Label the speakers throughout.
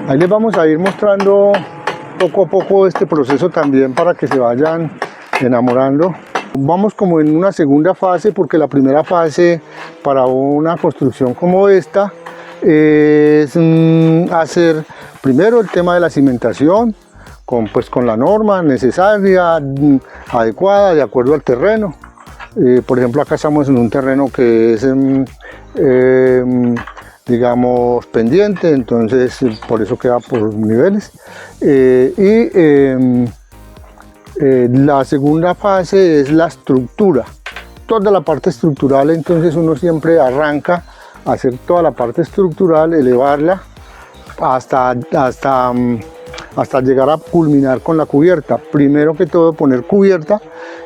Speaker 1: Ahí les vamos a ir mostrando poco a poco este proceso también para que se vayan enamorando. Vamos como en una segunda fase, porque la primera fase para una construcción como esta es hacer primero el tema de la cimentación con la norma necesaria, adecuada, de acuerdo al terreno. Por ejemplo, acá estamos en un terreno que es digamos pendiente, entonces por eso queda por niveles. La segunda fase es la estructura, toda la parte estructural. Entonces uno siempre arranca a hacer toda la parte estructural, elevarla hasta llegar a culminar con la cubierta. Primero que todo poner cubierta,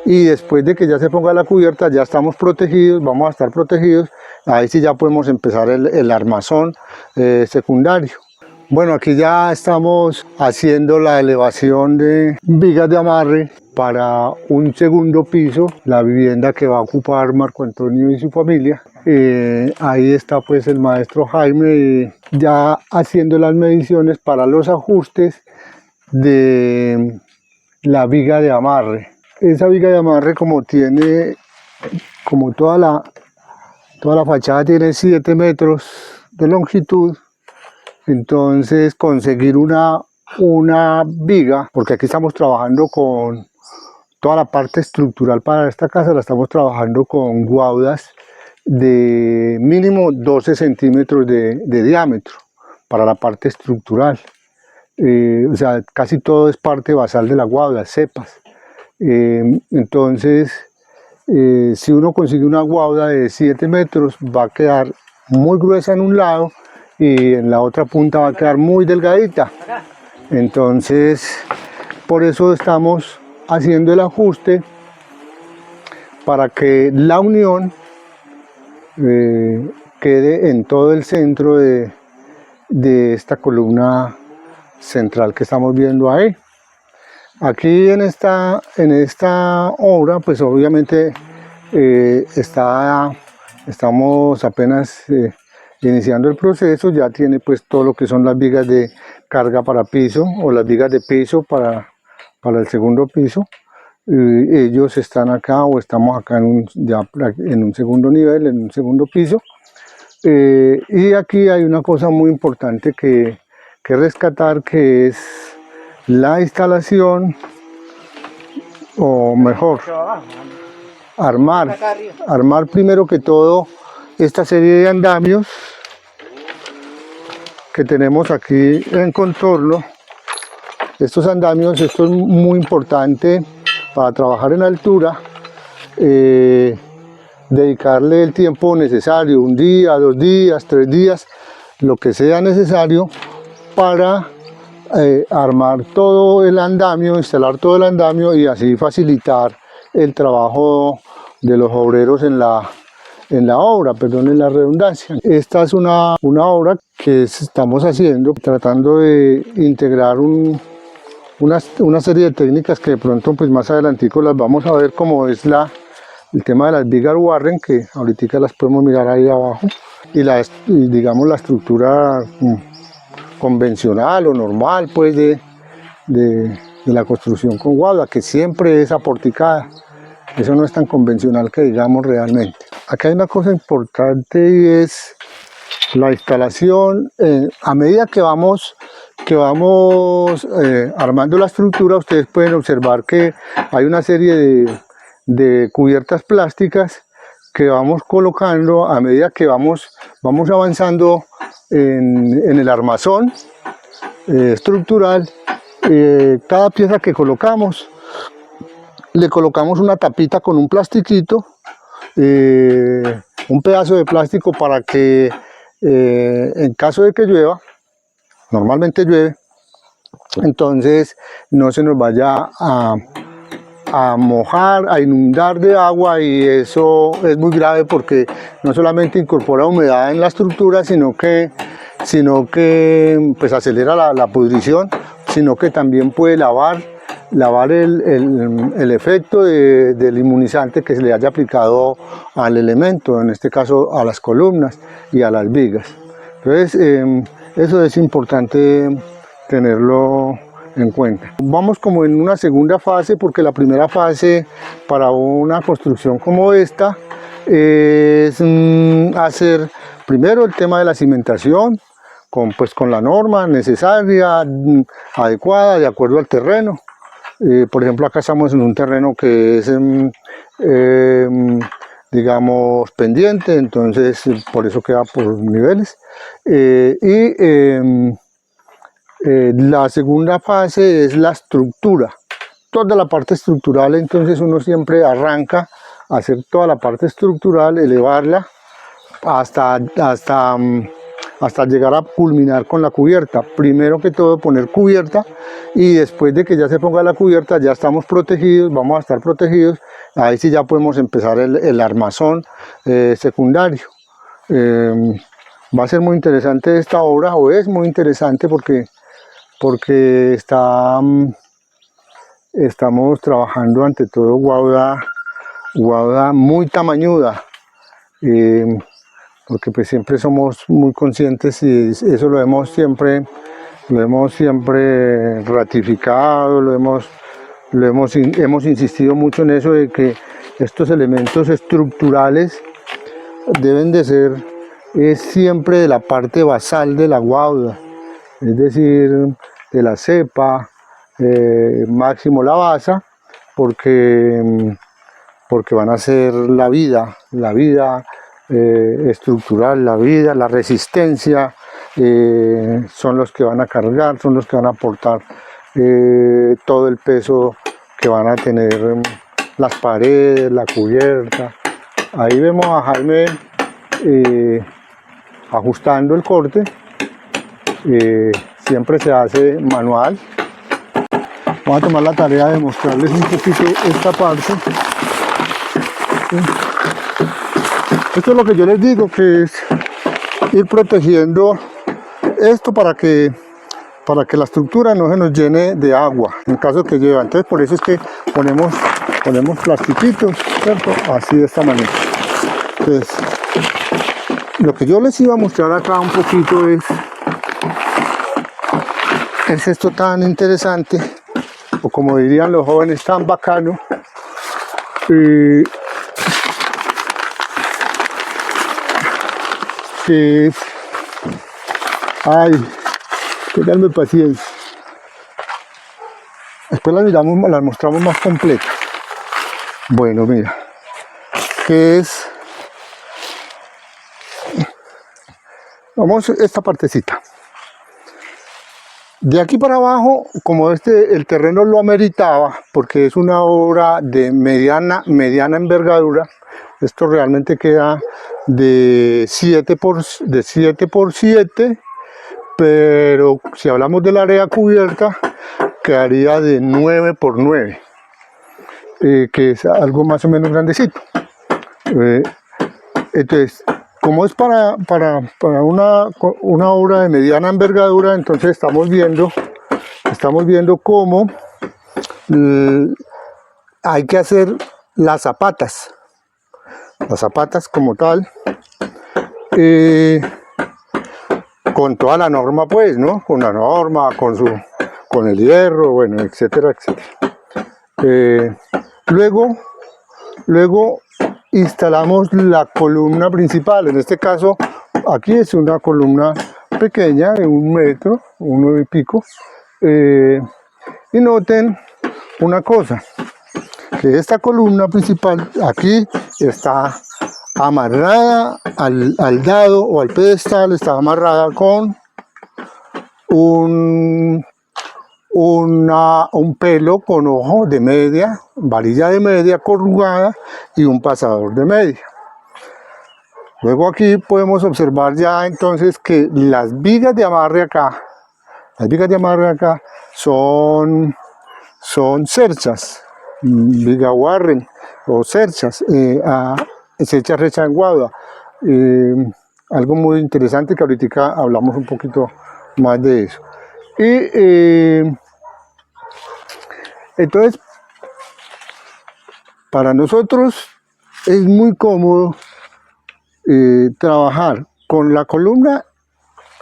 Speaker 1: y después de que ya se ponga la cubierta ya estamos protegidos, vamos a estar protegidos. Ahí sí ya podemos empezar el armazón secundario. Bueno, aquí ya estamos haciendo la elevación de vigas de amarre para un segundo piso, la vivienda que va a ocupar Marco Antonio y su familia. Ahí está pues el maestro Jaime ya haciendo las mediciones para los ajustes de la viga de amarre. Esa viga de amarre, como toda la fachada tiene 7 metros de longitud, entonces conseguir una viga, porque aquí estamos trabajando con toda la parte estructural para esta casa, la estamos trabajando con guaudas de mínimo 12 centímetros de diámetro para la parte estructural. O sea, casi todo es parte basal de la guauda, cepas. Entonces, si uno consigue una guauda de 7 metros, va a quedar muy gruesa en un lado y en la otra punta va a quedar muy delgadita. Entonces, por eso estamos haciendo el ajuste para que la unión quede en todo el centro de esta columna central que estamos viendo ahí. Aquí en esta obra, pues obviamente estamos apenas iniciando el proceso. Ya tiene pues todo lo que son las vigas de carga para piso, o las vigas de piso para el segundo piso. Ellos están acá, o estamos acá en un segundo nivel, en un segundo piso. Y aquí hay una cosa muy importante que rescatar, que es la instalación, o mejor, armar primero que todo esta serie de andamios que tenemos aquí en contorno. Estos andamios, esto es muy importante para trabajar en altura, dedicarle el tiempo necesario, 1 día, 2 días, 3 días, lo que sea necesario para armar todo el andamio, instalar todo el andamio, y así facilitar el trabajo de los obreros en la obra, perdonen la redundancia. Esta es una obra que estamos haciendo, tratando de integrar una serie de técnicas que de pronto pues más adelantico las vamos a ver, como es el tema de las vigas Warren, que ahorita las podemos mirar ahí abajo, y digamos la estructura convencional o normal pues de la construcción con guauda, que siempre es aporticada. Eso no es tan convencional que digamos realmente. Acá hay una cosa importante, y es la instalación. A medida que vamos armando la estructura, ustedes pueden observar que hay una serie de cubiertas plásticas que vamos colocando a medida que vamos avanzando en el armazón estructural. Cada pieza que colocamos, le colocamos una tapita con un plastiquito, un pedazo de plástico, para que en caso de que llueva, normalmente llueve, entonces no se nos vaya a mojar, a inundar de agua, y eso es muy grave, porque no solamente incorpora humedad en la estructura, sino que pues acelera la pudrición, sino que también puede lavar el efecto del inmunizante que se le haya aplicado al elemento, en este caso a las columnas y a las vigas. Entonces Eso es importante tenerlo en cuenta. Vamos como en una segunda fase, porque la primera fase para una construcción como esta es hacer primero el tema de la cimentación con la norma necesaria, adecuada, de acuerdo al terreno. Por ejemplo, acá estamos en un terreno que es digamos pendiente, entonces por eso queda por niveles. La segunda fase es la estructura, toda la parte estructural. Entonces uno siempre arranca a hacer toda la parte estructural, elevarla hasta llegar a culminar con la cubierta. Primero que todo poner cubierta, y después de que ya se ponga la cubierta ya estamos protegidos, vamos a estar protegidos. Ahí sí ya podemos empezar el armazón secundario. Va a ser muy interesante esta obra, o es muy interesante porque estamos trabajando ante todo guauda muy tamañuda, porque pues siempre somos muy conscientes, y eso lo hemos siempre ratificado, hemos insistido mucho en eso, de que estos elementos estructurales deben de ser siempre de la parte basal de la guauda, es decir, de la cepa, máximo la basa, porque van a ser la vida estructural, la resistencia, son los que van a cargar, son los que van a aportar todo el peso que van a tener las paredes, la cubierta. Ahí vemos a Jaime ajustando el corte. Siempre se hace manual. Vamos a tomar la tarea de mostrarles un poquito esta parte. Esto es lo que yo les digo, que es ir protegiendo esto para que la estructura no se nos llene de agua en caso que llueva. Entonces por eso es que ponemos plastiquitos, ¿cierto? Así, de esta manera. Entonces, lo que yo les iba a mostrar acá un poquito es esto tan interesante, o como dirían los jóvenes, tan bacano, que es, tenganme paciencia, después las mostramos más completas. Bueno, mira, que es, vamos a esta partecita. De aquí para abajo, como el terreno lo ameritaba, porque es una obra de mediana envergadura, esto realmente queda de 7 por 7, pero si hablamos del área cubierta, quedaría de 9 por 9, que es algo más o menos grandecito. Entonces, como es para una obra de mediana envergadura, entonces estamos viendo cómo hay que hacer las zapatas como tal, con toda la norma, pues, ¿no? Con la norma, con el hierro, bueno, etcétera, etcétera. Luego instalamos la columna principal. En este caso, aquí es una columna pequeña de 1 metro, 1 y pico. Y noten una cosa, que esta columna principal aquí está amarrada al dado o al pedestal, está amarrada con un pelo con ojo de media, varilla de media corrugada y un pasador de media. Luego aquí podemos observar ya entonces que las vigas de amarre acá son cerchas, viga Warren o cerchas, cerchas hechas en guauda. Algo muy interesante que ahorita hablamos un poquito más de eso. Y entonces, para nosotros es muy cómodo trabajar con la columna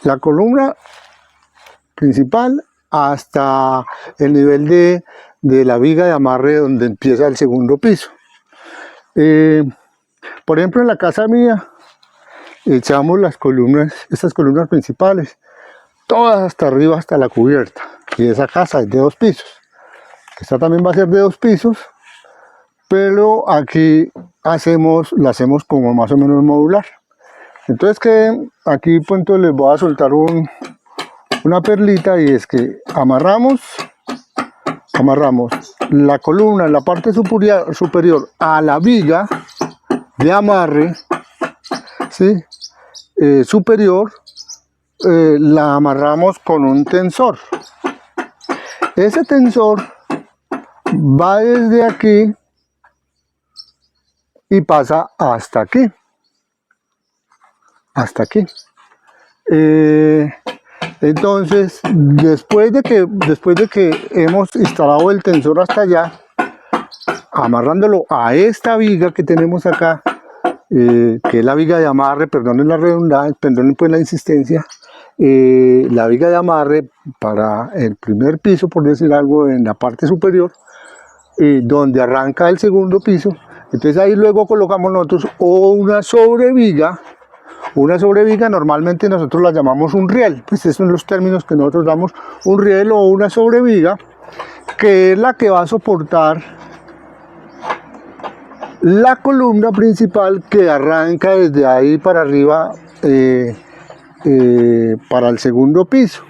Speaker 1: la columna principal hasta el nivel de la viga de amarre donde empieza el segundo piso. Por ejemplo, en la casa mía echamos las columnas, estas columnas principales, todas hasta arriba, hasta la cubierta. Y esa casa es de 2 pisos. Esta también va a ser de 2 pisos, pero aquí la hacemos como más o menos modular. Entonces que aquí pues, entonces les voy a soltar una perlita, y es que amarramos la columna en la parte superior a la viga de amarre, ¿sí? Superior, la amarramos con un tensor. Ese tensor va desde aquí y pasa hasta aquí. Entonces, después de que hemos instalado el tensor hasta allá, amarrándolo a esta viga que tenemos acá, que es la viga de amarre, perdonen la redundancia, perdonen pues la insistencia, la viga de amarre para el primer piso, por decir algo, en la parte superior, donde arranca el segundo piso. Entonces ahí luego colocamos nosotros una sobreviga. Una sobreviga normalmente nosotros la llamamos un riel, pues esos son los términos que nosotros damos, un riel o una sobreviga, que es la que va a soportar la columna principal que arranca desde ahí para arriba para el segundo piso.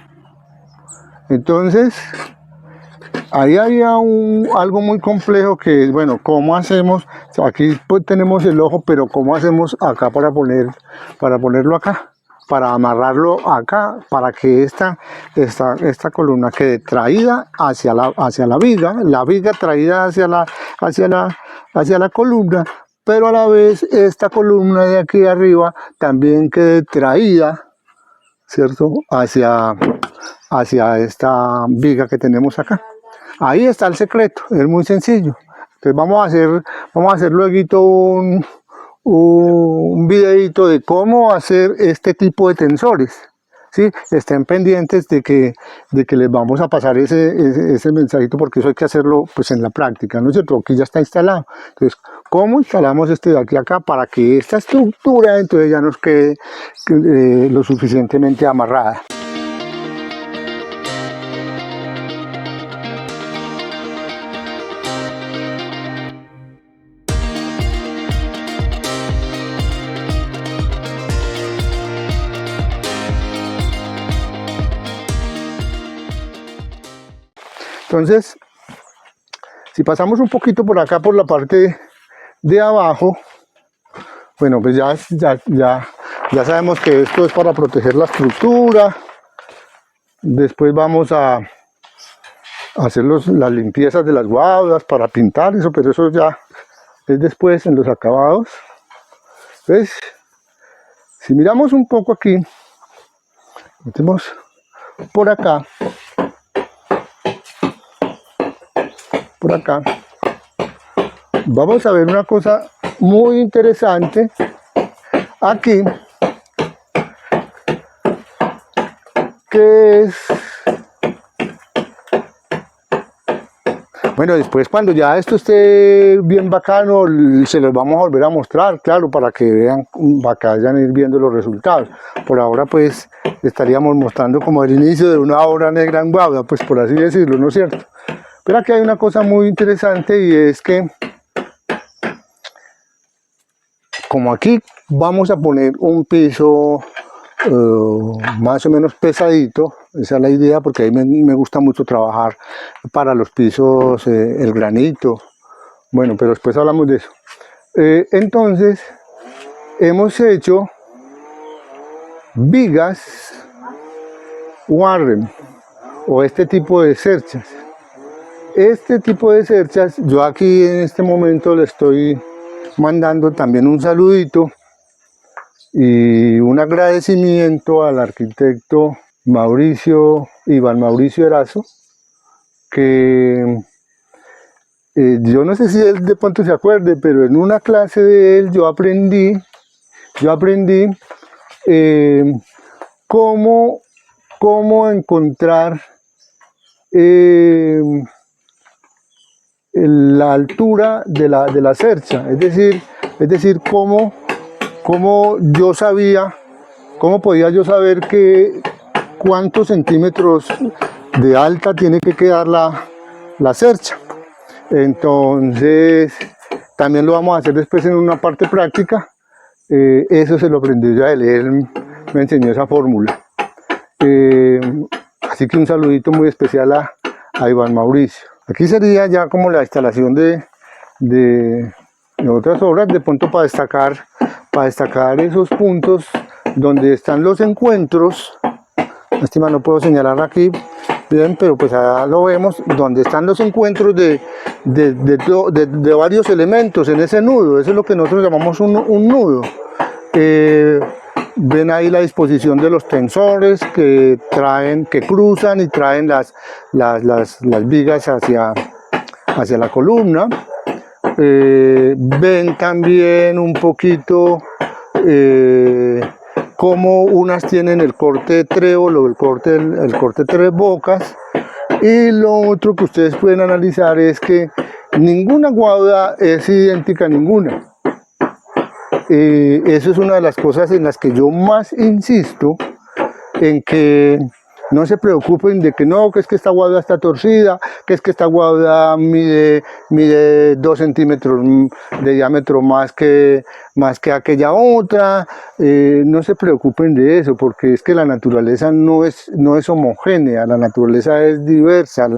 Speaker 1: Entonces ahí había algo muy complejo que es, bueno, ¿cómo hacemos? Aquí pues tenemos el ojo, pero ¿cómo hacemos acá para ponerlo acá? Para amarrarlo acá, para que esta columna quede traída hacia la viga traída hacia la columna, pero a la vez esta columna de aquí arriba también quede traída, ¿cierto? Hacia esta viga que tenemos acá. Ahí está el secreto, es muy sencillo. Entonces vamos a hacer luego un videito de cómo hacer este tipo de tensores, ¿sí? Estén pendientes de que les vamos a pasar ese mensajito, porque eso hay que hacerlo pues en la práctica, ¿no es cierto? Aquí ya está instalado. Entonces, ¿cómo instalamos este de aquí a acá para que esta estructura entonces ya nos quede lo suficientemente amarrada? Entonces, si pasamos un poquito por acá, por la parte de abajo, bueno, pues ya sabemos que esto es para proteger la estructura. Después vamos a hacer las limpiezas de las guaudas para pintar eso, pero eso ya es después en los acabados. ¿Ves? Si miramos un poco aquí, metemos por acá, vamos a ver una cosa muy interesante aquí, que es, bueno, después cuando ya esto esté bien bacano, se los vamos a volver a mostrar, claro, para que vean, para que vayan a ir viendo los resultados. Por ahora pues estaríamos mostrando como el inicio de una obra negra en guauda, pues por así decirlo, ¿no es cierto? Pero aquí hay una cosa muy interesante, y es que como aquí vamos a poner un piso más o menos pesadito, esa es la idea, porque a mí me gusta mucho trabajar para los pisos el granito, bueno, pero después hablamos de eso. Entonces hemos hecho vigas Warren o este tipo de cerchas. Este tipo de cerchas, yo aquí en este momento le estoy mandando también un saludito y un agradecimiento al arquitecto Iván Mauricio Erazo, que yo no sé si él de pronto se acuerde, pero en una clase de él yo aprendí cómo encontrar la altura de la cercha, es decir, cómo podía yo saber cuántos centímetros de alta tiene que quedar la cercha. Entonces, también lo vamos a hacer después en una parte práctica. Eso se lo aprendí yo a él me enseñó esa fórmula. Así que un saludito muy especial a Iván Mauricio. Aquí sería ya como la instalación de otras obras, de pronto para destacar esos puntos donde están los encuentros. Lástima, no puedo señalar aquí bien, pero pues allá lo vemos, donde están los encuentros de varios elementos en ese nudo. Eso es lo que nosotros llamamos un nudo. Ven ahí la disposición de los tensores que cruzan y traen las vigas hacia la columna. Ven también un poquito cómo unas tienen el corte de trébol o el corte de tres bocas. Y lo otro que ustedes pueden analizar es que ninguna guauda es idéntica a ninguna. Eso es una de las cosas en las que yo más insisto, en que no se preocupen de que no, que es que esta guauda está torcida, que es que esta guauda mide 2 centímetros de diámetro más que aquella otra. No se preocupen de eso, porque es que la naturaleza no es homogénea, la naturaleza es diversa,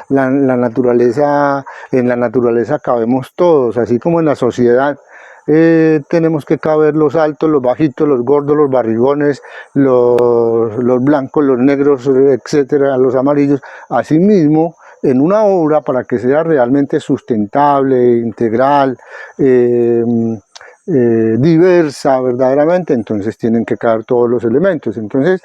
Speaker 1: en la naturaleza cabemos todos, así como en la sociedad. Tenemos que caber los altos, los bajitos, los gordos, los barrigones, los blancos, los negros, etcétera, los amarillos. Asimismo, en una obra, para que sea realmente sustentable, integral, diversa verdaderamente, entonces tienen que caber todos los elementos. Entonces,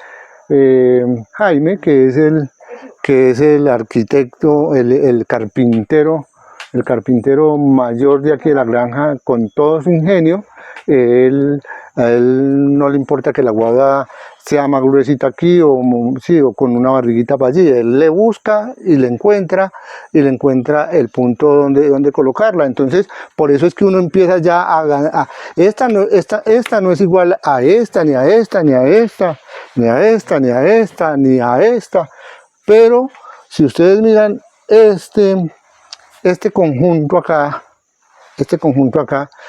Speaker 1: Jaime, que es el arquitecto, el carpintero mayor de aquí de la granja, con todo su ingenio, a él no le importa que la guada sea más gruesita aquí o con una barriguita para allí. Él le busca y le encuentra el punto donde colocarla. Entonces, por eso es que uno empieza ya esta no es igual a esta, ni a esta, ni a esta, ni a esta, ni a esta, ni a esta. Pero si ustedes miran este conjunto acá,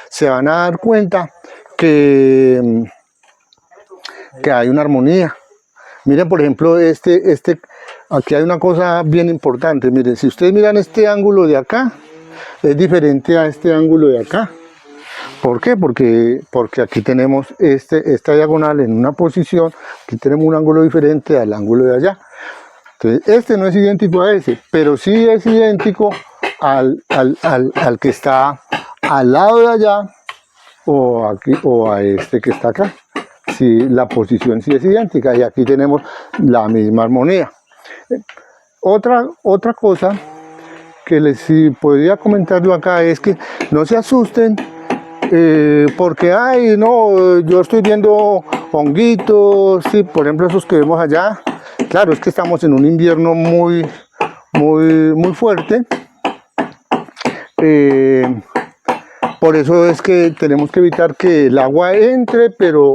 Speaker 1: se van a dar cuenta que hay una armonía. Miren, por ejemplo, aquí hay una cosa bien importante. Miren, si ustedes miran este ángulo de acá, es diferente a este ángulo de acá. ¿Por qué? Porque aquí tenemos esta diagonal en una posición, aquí tenemos un ángulo diferente al ángulo de allá. Entonces, este no es idéntico a ese, pero sí es idéntico al que está al lado de allá o a este que está acá. Sí, la posición sí es idéntica y aquí tenemos la misma armonía. Otra cosa que podría comentar yo acá es que no se asusten porque yo estoy viendo honguitos, sí, por ejemplo esos que vemos allá. Claro, es que estamos en un invierno muy fuerte. Por eso es que tenemos que evitar que el agua entre, pero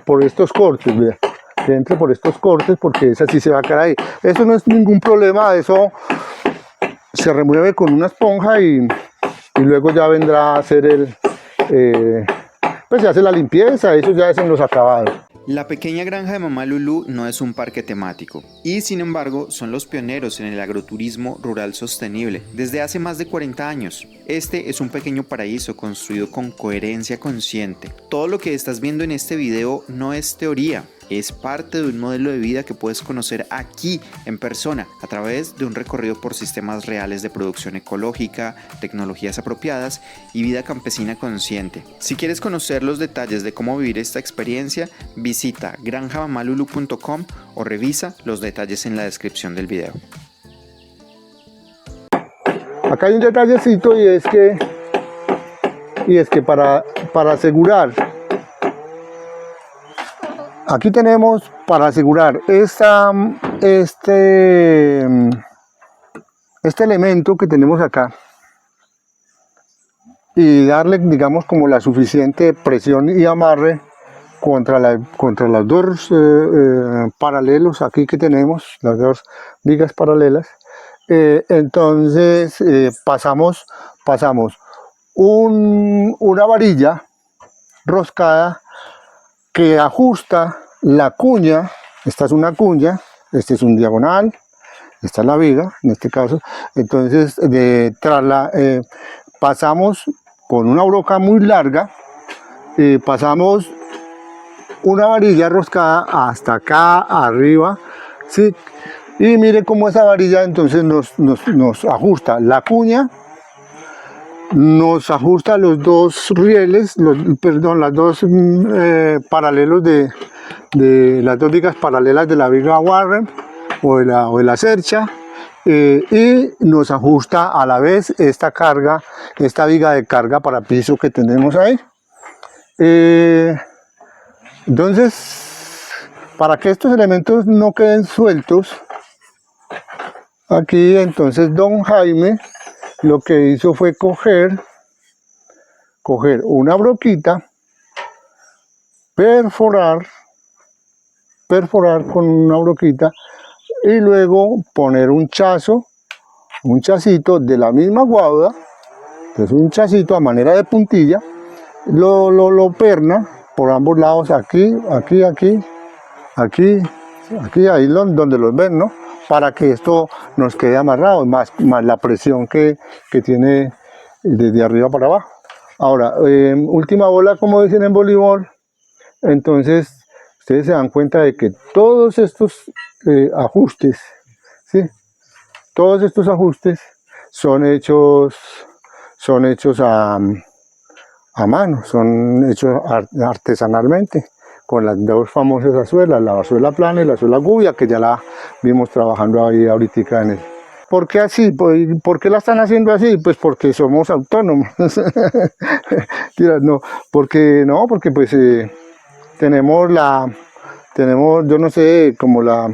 Speaker 1: por estos cortes, ¿verdad? Que entre por estos cortes, porque esa sí se va a caer ahí. Eso no es ningún problema, eso se remueve con una esponja y luego ya vendrá a hacer pues se hace la limpieza, eso ya es en los acabados.
Speaker 2: La pequeña granja de Mamá Lulú no es un parque temático y, sin embargo, son los pioneros en el agroturismo rural sostenible desde hace más de 40 años. Este es un pequeño paraíso construido con coherencia consciente. Todo lo que estás viendo en este video no es teoría, es parte de un modelo de vida que puedes conocer aquí en persona a través de un recorrido por sistemas reales de producción ecológica, tecnologías apropiadas y vida campesina consciente. Si quieres conocer los detalles de cómo vivir esta experiencia, visita granjamamalulu.com o revisa los detalles en la descripción del video.
Speaker 1: Acá hay un detallecito y es que para asegurar aquí tenemos para asegurar este elemento que tenemos acá y darle, digamos, como la suficiente presión y amarre contra los dos paralelos aquí que tenemos, las dos vigas paralelas. Entonces pasamos una varilla roscada que ajusta la cuña. Esta es una cuña, este es un diagonal, esta es la viga en este caso. Entonces pasamos con una broca muy larga, pasamos una varilla roscada hasta acá arriba, ¿sí? Y mire cómo esa varilla entonces nos ajusta la cuña, nos ajusta los dos rieles, las dos paralelos de las dos vigas paralelas de la viga Warren o de la cercha, y nos ajusta a la vez esta viga de carga para piso que tenemos ahí. Entonces, para que estos elementos no queden sueltos, aquí entonces don Jaime lo que hizo fue coger una broquita, perforar con una broquita y luego poner un chacito de la misma guauda. Entonces un chacito a manera de puntilla, lo perna por ambos lados, aquí, ahí donde los ven, ¿no? Para que esto nos quede amarrado, más la presión que tiene desde arriba para abajo. Ahora, última bola, como dicen en voleibol. Entonces, ustedes se dan cuenta de que todos estos ajustes, ¿sí? Todos estos ajustes son hechos a mano, son hechos artesanalmente, con las dos famosas azuelas, la azuela plana y la azuela gubia, que ya la vimos trabajando ahí ahorita en el... ¿Por qué así? ¿Por qué la están haciendo así? Pues porque somos autónomos. Porque pues tenemos, yo no sé, como la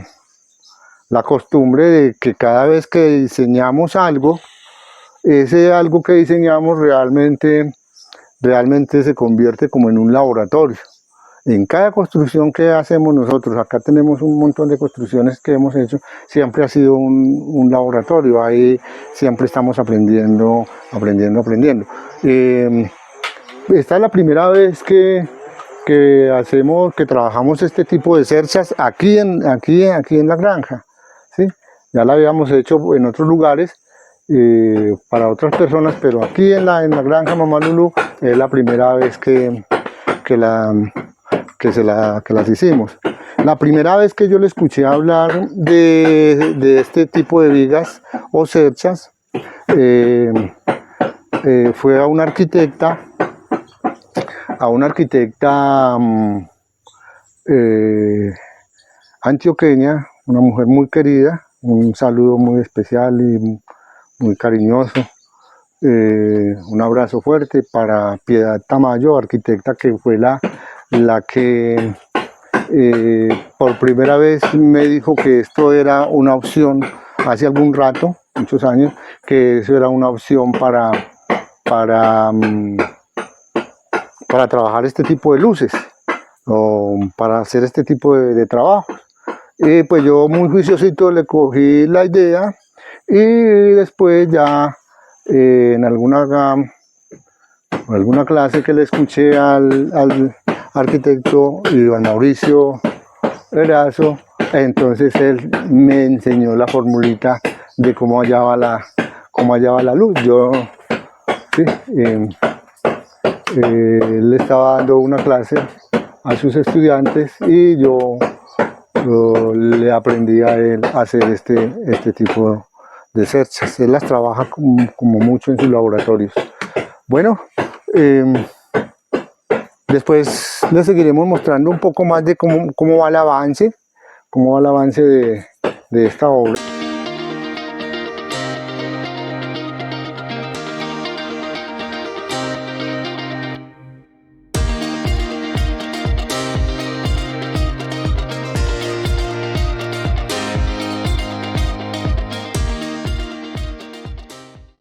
Speaker 1: costumbre de que cada vez que diseñamos algo, ese algo que diseñamos realmente se convierte como en un laboratorio. En cada construcción que hacemos nosotros, acá tenemos un montón de construcciones que hemos hecho, siempre ha sido un laboratorio, ahí siempre estamos aprendiendo. Esta es la primera vez que trabajamos este tipo de cerchas aquí en la granja, ¿sí? Ya la habíamos hecho en otros lugares, para otras personas, pero aquí en la granja Mamá Lulú es la primera vez que las hicimos. La primera vez que yo le escuché hablar de este tipo de vigas o cerchas fue a una arquitecta antioqueña, una mujer muy querida. Un saludo muy especial y muy cariñoso, un abrazo fuerte para Piedad Tamayo, arquitecta que fue la que por primera vez me dijo que esto era una opción, hace algún rato, muchos años, que eso era una opción para trabajar este tipo de luces, o para hacer este tipo de trabajo. Pues yo muy juiciosito le cogí la idea, y después ya en alguna clase que le escuché al arquitecto Iván Mauricio Erazo, entonces él me enseñó la formulita de cómo hallaba la luz. Yo sí, él estaba dando una clase a sus estudiantes y yo le aprendí a él a hacer este tipo de cerchas. Él las trabaja como mucho en sus laboratorios. Bueno, después les seguiremos mostrando un poco más de cómo va el avance de esta obra.